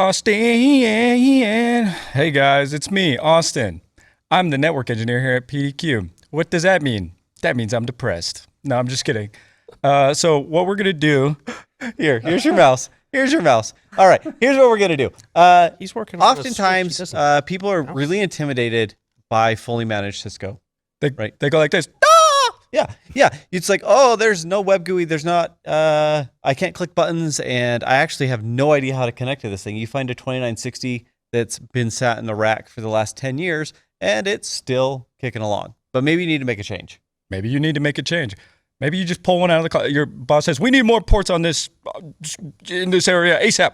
Austin. Hey guys, it's me, Austin. I'm the network engineer here at PDQ. What does that mean? That means I'm depressed. No, I'm just kidding. So what we're gonna do? Here's your mouse. Here's your mouse. All right, here's what we're gonna do. He's working on Oftentimes, people are really intimidated by fully managed Cisco. They go like this. Yeah. It's like, oh, there's no web GUI. There's not. I can't click buttons, and I actually have no idea how to connect to this thing. You find a 2960 that's been sat in the rack for the last 10 years, and it's still kicking along. But maybe you need to make a change. Maybe you need to make a change. Maybe you just pull one out of the car. Your boss says, we need more ports on this in this area ASAP.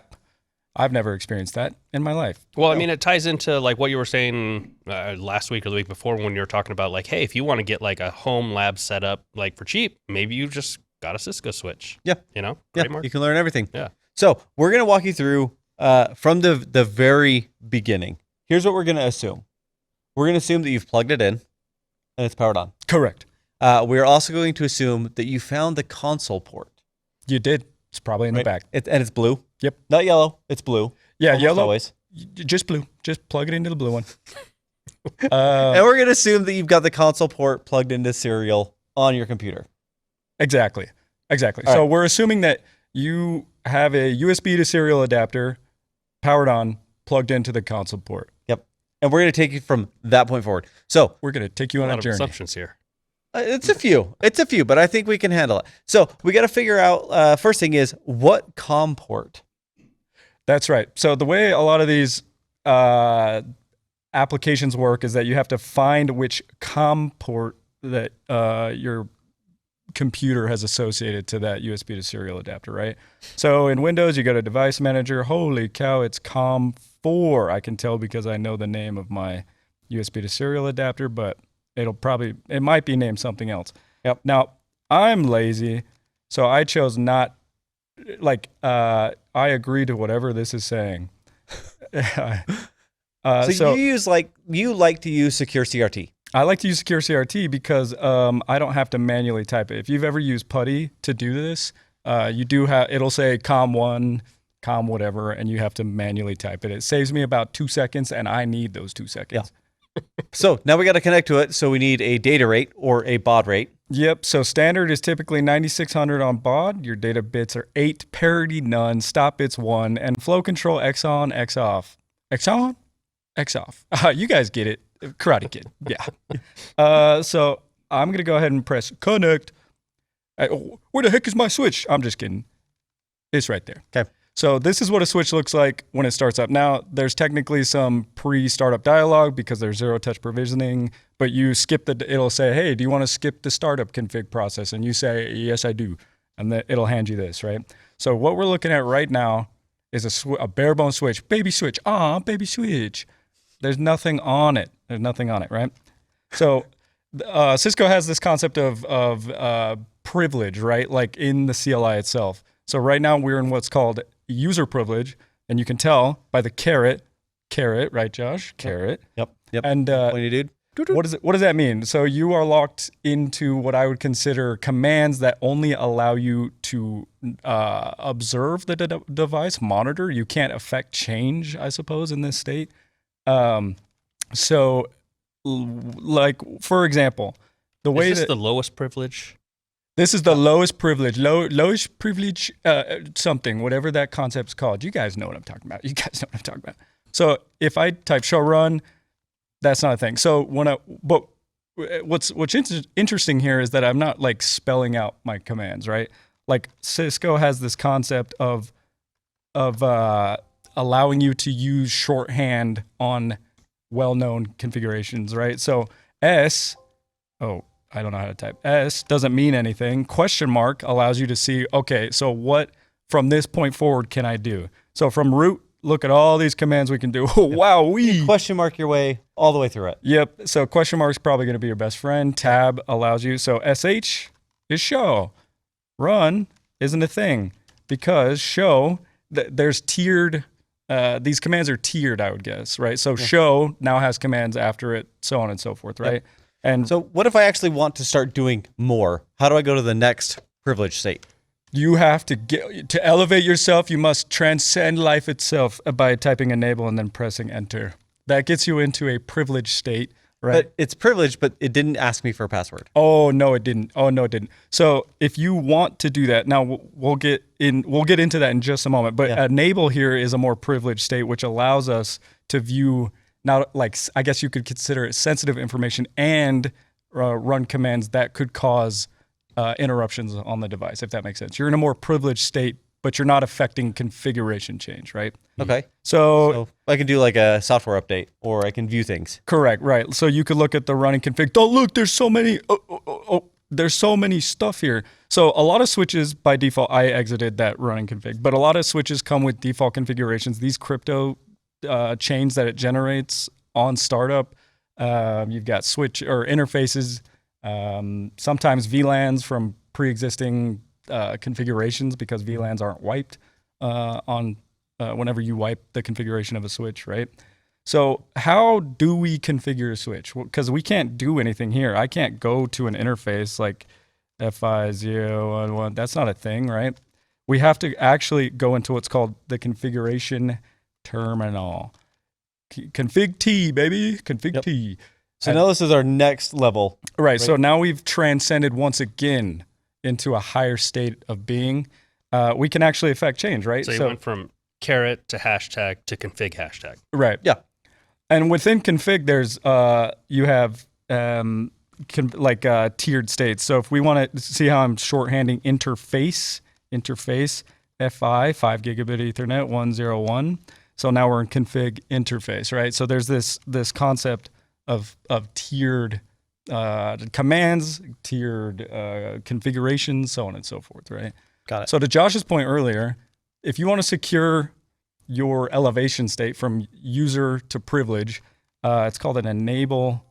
I've never experienced that in my life. Well, I mean, it ties into like what you were saying last week or the week before when you were talking about like, hey, if you want to get like a home lab set up like for cheap, maybe you just got a Cisco Switch. Yeah. You know? Yeah, you can learn everything. Yeah. So we're going to walk you through from the very beginning. Here's what we're going to assume. We're going to assume that you've plugged it in and it's powered on. Correct. We're also going to assume that you found the console port. You did. It's probably in the back. And it's blue. Yep. Not yellow. It's blue. Yeah, almost yellow. Always. Just blue. Just plug it into the blue one. And we're going to assume that you've got the console port plugged into serial on your computer. Exactly. All So right. we're assuming that you have a USB to serial adapter powered on, plugged into the console port. Yep. And we're going to take you from that point forward. So We're going to take you on A a lot of journey. assumptions here. it's a few, but I think we can handle it. So we got to figure out, first thing is, what COM port? That's right. So the way a lot of these applications work is that you have to find which COM port that your computer has associated to that USB to serial adapter, right? So in Windows, you go to Device Manager. Holy cow, it's COM4. I can tell because I know the name of my USB to serial adapter, but it might be named something else. Yep. Now, I'm lazy, so I chose not, I agree to whatever this is saying. So you like to use Secure CRT. I like to use Secure CRT because I don't have to manually type it. If you've ever used PuTTY to do this, it'll say COM1, COM whatever, and you have to manually type it. It saves me about 2 seconds, and I need those 2 seconds. So now we got to connect to it. So we need a data rate or a baud rate. Yep. So standard is typically 9600 on baud. Your data bits are 8, parity none, stop bits 1, and flow control X on, X off. X on, X off. You guys get it. Karate Kid. Yeah. So I'm going to go ahead and press connect. Where the heck is my switch? I'm just kidding. It's right there. Okay. So this is what a switch looks like when it starts up. Now, there's technically some pre-startup dialog because there's zero-touch provisioning, but you skip it'll say, hey, do you want to skip the startup config process? And you say, yes, I do. And then it'll hand you this, right? So what we're looking at right now is a bare bone switch. Baby switch. Baby switch. There's nothing on it. Right? So Cisco has this concept of privilege, right? Like in the CLI itself. So right now we're in what's called user privilege, and you can tell by the caret, right, Josh? Caret. Yep. And Pointy dude. what does that mean? So you are locked into what I would consider commands that only allow you to observe the device, monitor. You can't affect change, I suppose, in this state. So, like for example, the way Is this the lowest privilege? This is the lowest privilege, lowest privilege, something, whatever that concept's called. You guys know what I'm talking about. So if I type show run, that's not a thing. So but what's interesting here is that I'm not like spelling out my commands, right? Like Cisco has this concept of allowing you to use shorthand on well-known configurations, right? So I don't know how to type. S doesn't mean anything. Question mark allows you to see, okay, so what from this point forward can I do? So from root, look at all these commands we can do. Wow, Question mark your way all the way through it. Yep. So question mark is probably going to be your best friend. Tab allows you. So SH is show. Run isn't a thing because show, there's tiered, these commands are tiered, I would guess, right? So show now has commands after it, so on and so forth, right? Yep. And so what if I actually want to start doing more? How do I go to the next privilege state? You have to elevate yourself. You must transcend life itself by typing enable and then pressing enter. That gets you into a privileged state, right? But it's privileged, but it didn't ask me for a password. Oh no, it didn't. So if you want to do that, now we'll get into that in just a moment. But enable here is a more privileged state, which allows us to view now, like I guess you could consider it sensitive information and run commands that could cause interruptions on the device, if that makes sense. You're in a more privileged state, but you're not affecting configuration change, right? Okay. So I can do like a software update, or I can view things. Correct, right. So you could look at the running config. Oh, look, there's so many. There's so many stuff here. So a lot of switches by default, I exited that running config, but a lot of switches come with default configurations. These crypto chains that it generates on startup. You've got switch or interfaces. Sometimes VLANs from pre-existing configurations, because VLANs aren't wiped on whenever you wipe the configuration of a switch, right? So how do we configure a switch? Because we can't do anything here. I can't go to an interface like FI011. That's not a thing, right? We have to actually go into what's called the configuration terminal. Config T, baby. Config T. So now this is our next level. Right. So now we've transcended once again into a higher state of being. We can actually affect change, right? So you went from caret to hashtag to config hashtag. Right. Yeah. And within config, there's you have tiered states. So if we want to see how I'm shorthanding interface FI 5 gigabit Ethernet 101. So now we're in config interface, right? So there's this concept of tiered commands, tiered configurations, so on and so forth, right? Got it. So to Josh's point earlier, if you want to secure your elevation state from user to privilege, it's called an enable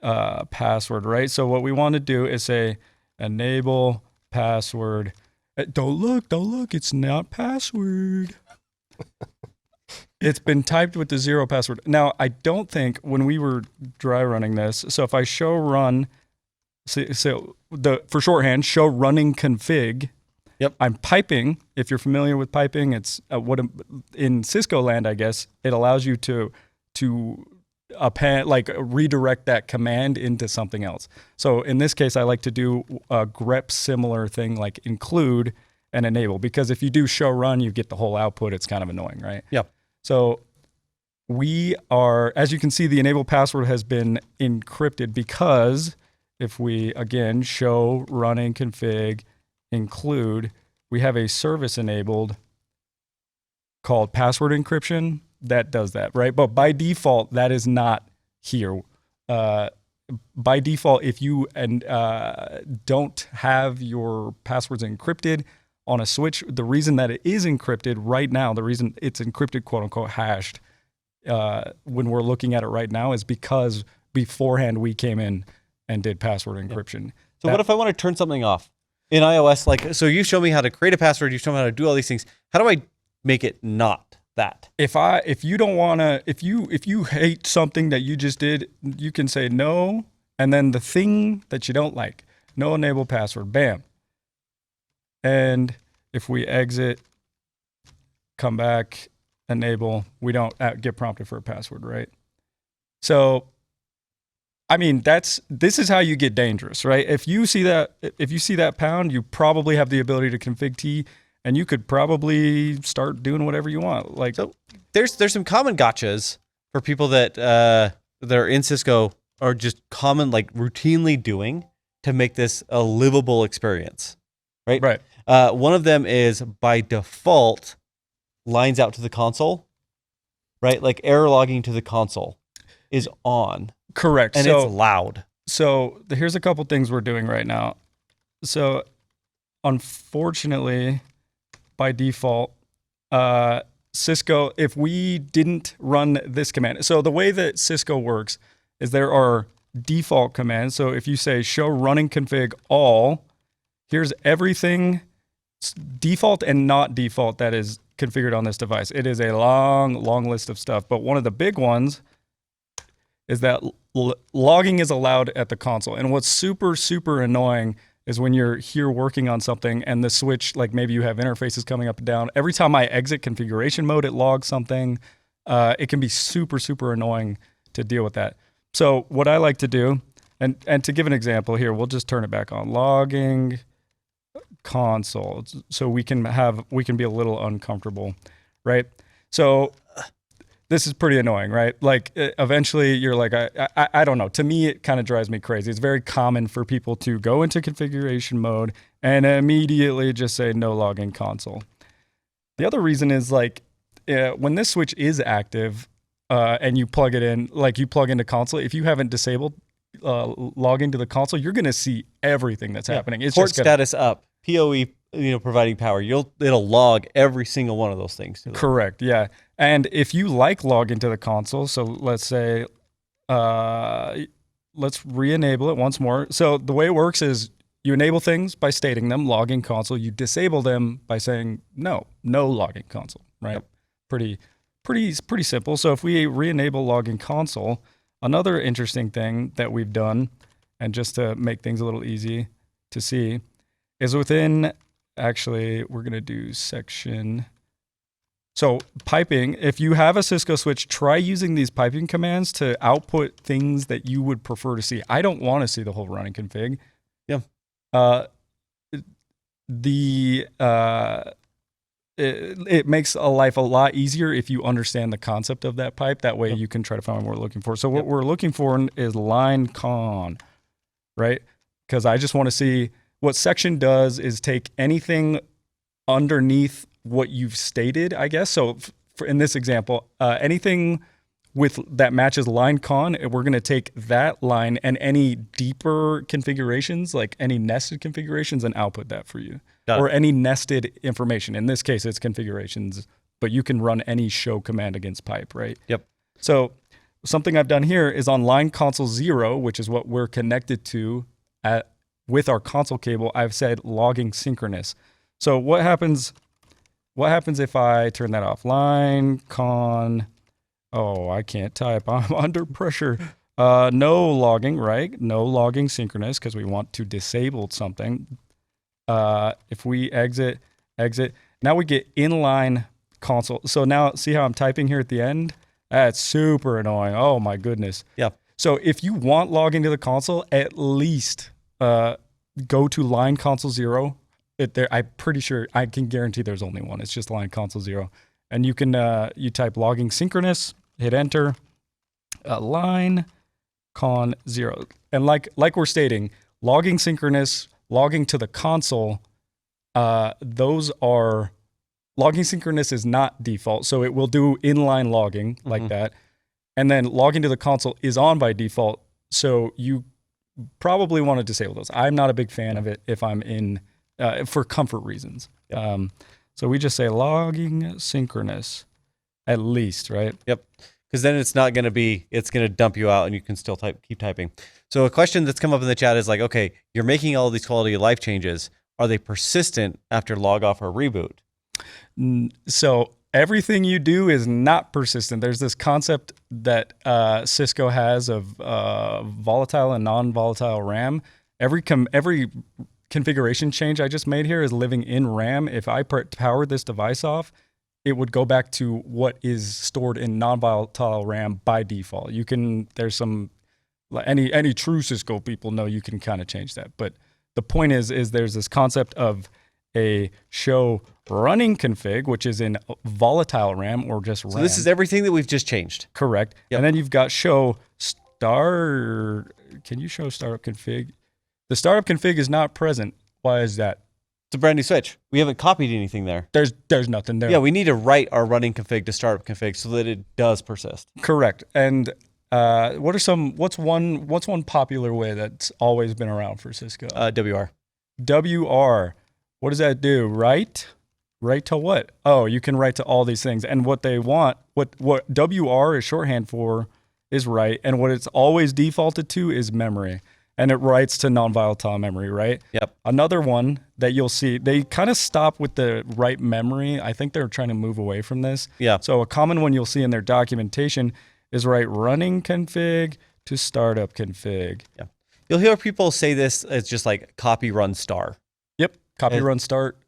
password, right? So what we want to do is say enable password. Don't look, it's not password. It's been typed with the 0 password. Now, I don't think when we were dry running this, so if I show run, for shorthand, show running config, I'm piping. If you're familiar with piping, it's in Cisco land, I guess, it allows you to append, like redirect that command into something else. So in this case, I like to do a grep similar thing like include and enable, because if you do show run, you get the whole output. It's kind of annoying, right? Yeah. So we are, as you can see, the enable password has been encrypted, because if we, again, show running config include, we have a service enabled called password encryption that does that, right? But by default, that is not here. By default, if you don't have your passwords encrypted on a switch, the reason that it is encrypted right now, the reason it's encrypted, quote unquote, hashed, when we're looking at it right now, is because beforehand we came in and did password encryption. So what if I want to turn something off in iOS? Like, so you show me how to create a password, you show me how to do all these things. How do I make it not that? If you don't want to, if you hate something that you just did, you can say no, and then the thing that you don't like, no enable password, bam. And if we exit, come back, enable, we don't get prompted for a password, right? So, I mean, this is how you get dangerous, right? If you see that pound, you probably have the ability to config T, and you could probably start doing whatever you want. Like, so there's some common gotchas for people that are in Cisco, or just common, like routinely doing to make this a livable experience, right? Right. One of them is by default lines out to the console, right? Like error logging to the console is on. Correct. And so, it's loud. So here's a couple things we're doing right now. So unfortunately, by default, Cisco, if we didn't run this command, so the way that Cisco works is there are default commands. So if you say show running config all, here's everything default and not default that is configured on this device. It is a long list of stuff, but one of the big ones is that logging is allowed at the console. And what's super annoying is when you're here working on something and the switch, like maybe you have interfaces coming up and down. Every time I exit configuration mode, it logs something. It can be super, super annoying to deal with that. So what I like to do, and to give an example here, we'll just turn it back on. Logging console. So we can be a little uncomfortable, right? So this is pretty annoying, right? Like eventually you're like, I don't know. To me, it kind of drives me crazy. It's very common for people to go into configuration mode and immediately just say no logging console. The other reason is like when this switch is active and you plug it in, like you plug into console, if you haven't disabled logging to the console, you're going to see everything that's happening. It's port just status up, PoE, providing power. It'll log every single one of those things. Correct. Yeah. And if you like log into the console, so let's say, let's re-enable it once more. So the way it works is you enable things by stating them, logging console. You disable them by saying no logging console, right? Yep. Pretty simple. So if we re-enable logging console, another interesting thing that we've done, and just to make things a little easy to see, is within, actually, we're going to do section. So piping, if you have a Cisco switch, try using these piping commands to output things that you would prefer to see. I don't want to see the whole running config. Yeah. It makes life a lot easier if you understand the concept of that pipe. That way you can try to find what we're looking for. So what we're looking for is line con, right? Because I just want to see what section does is take anything underneath what you've stated, I guess. So in this example, anything that matches line con, we're going to take that line and any deeper configurations, like any nested configurations, and output that for you. Or any nested information. In this case, it's configurations, but you can run any show command against pipe, right? Yep. So something I've done here is on line console 0, which is what we're connected to with our console cable, I've said logging synchronous. So what happens if I turn that off? Line con, I can't type. I'm under pressure. No logging, right? No logging synchronous because we want to disable something. If we exit, now we get inline console. So now see how I'm typing here at the end? That's super annoying. Oh my goodness. Yeah. So if you want logging to the console, at least go to line console 0. I'm pretty sure, I can guarantee there's only one. It's just line console 0. And you can, you type logging synchronous, hit enter, line con 0. And like we're stating, logging synchronous, logging to the console, those are, logging synchronous is not default. So it will do inline logging like that. And then logging to the console is on by default. So you probably want to disable those. I'm not a big fan of it if I'm in, for comfort reasons. Yep. So we just say logging synchronous at least, right? Yep. Because then it's not going to be, it's going to dump you out and you can still keep typing. So a question that's come up in the chat is like, okay, you're making all these quality of life changes. Are they persistent after log off or reboot? So everything you do is not persistent. There's this concept that Cisco has of volatile and non-volatile RAM. Every configuration change I just made here is living in RAM. If I powered this device off, it would go back to what is stored in non-volatile RAM by default. You can, there's some, any true Cisco people know you can kind of change that. But the point is there's this concept of a show running config, which is in volatile RAM or just RAM. So this is everything that we've just changed. Correct. Yep. And then you've got show start. Can you show startup config? The startup config is not present. Why is that? It's a brand new switch. We haven't copied anything there. There's nothing there. Yeah, we need to write our running config to startup config so that it does persist. Correct. And what's one popular way that's always been around for Cisco? WR. WR. What does that do? Write to what? Oh, you can write to all these things. And what they want, what WR is shorthand for is write. And what it's always defaulted to is memory. And it writes to non-volatile memory, right? Yep. Another one that you'll see, they kind of stop with the write memory. I think they're trying to move away from this. Yeah. So a common one you'll see in their documentation is write running config to startup config. Yeah. You'll hear people say this. It's just like copy run star. Yep. Copy run start.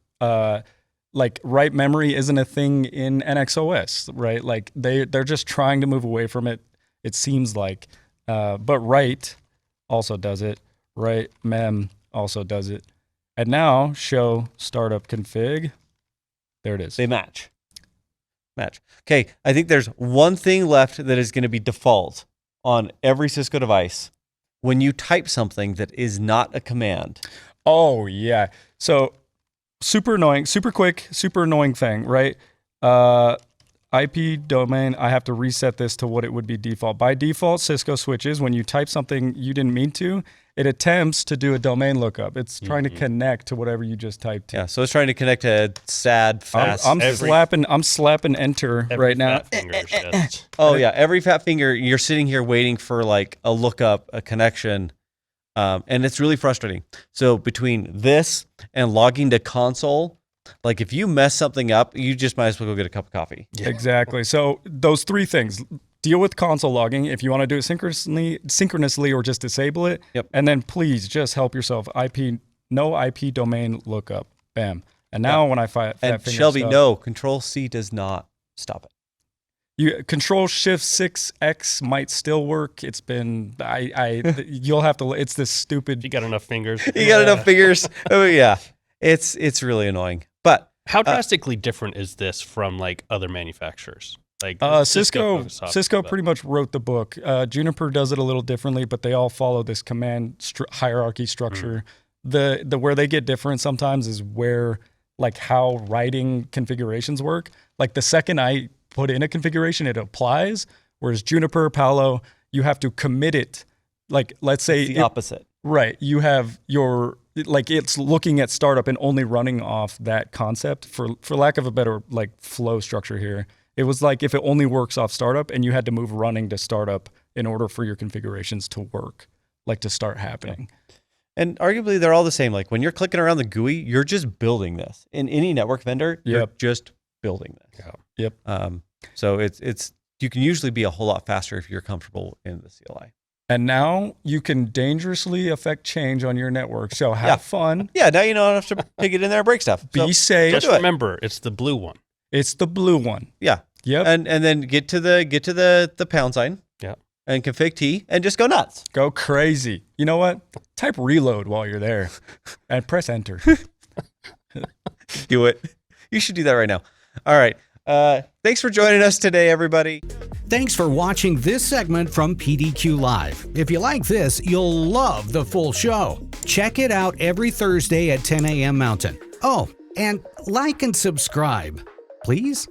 Like write memory isn't a thing in NXOS, right? Like they're just trying to move away from it. It seems like, but write also does it. Write mem also does it. And now show startup config. There it is. They match. Okay, I think there's one thing left that is going to be default on every Cisco device when you type something that is not a command. Oh yeah. So super annoying, super quick, super annoying thing, right? IP domain, I have to reset this to what it would be default. By default, Cisco switches, when you type something you didn't mean to, it attempts to do a domain lookup. It's trying to connect to whatever you just typed. Yeah, so it's trying to connect to sad, fast. I'm slapping enter right now. Every fat finger, you're sitting here waiting for like a lookup, a connection, and it's really frustrating. So between this and logging to console, like if you mess something up, you just might as well go get a cup of coffee. Yeah. Exactly. So those three things: deal with console logging if you want to do it synchronously, or just disable it. Yep. And then please just help yourself. No IP domain lookup. Bam. And now when I and Shelby, no, Control C does not stop it. You Control Shift 6X might still work. It's been you'll have to. It's this stupid. You got enough fingers. You got enough fingers. Oh yeah, it's really annoying. But how drastically different is this from like other manufacturers? Like Cisco pretty much wrote the book. Juniper does it a little differently, but they all follow this command hierarchy structure. The where they get different sometimes is where like how writing configurations work. Like the second I put in a configuration, it applies. Whereas Juniper, Palo, you have to commit it. Like let's say it's the opposite. Right. You have your like it's looking at startup and only running off that concept for lack of a better like flow structure here. It was like if it only works off startup and you had to move running to startup in order for your configurations to work, like to start happening. And arguably they're all the same. Like when you're clicking around the GUI, you're just building this. In any network vendor, you're just building this. Yeah. Yep. So it's you can usually be a whole lot faster if you're comfortable in the CLI. And now you can dangerously affect change on your network. So have fun. Yeah, now you don't have to pick it in there and break stuff. Be safe. Just remember, it's the blue one. It's the blue one. Yeah. Yep. And then get to the pound sign. Yeah. And config T and just go nuts. Go crazy. You know what? Type reload while you're there and press enter. Do it. You should do that right now. All right. Thanks for joining us today, everybody. Thanks for watching this segment from PDQ Live. If you like this, you'll love the full show. Check it out every Thursday at 10 a.m. Mountain. Oh, and like and subscribe, please.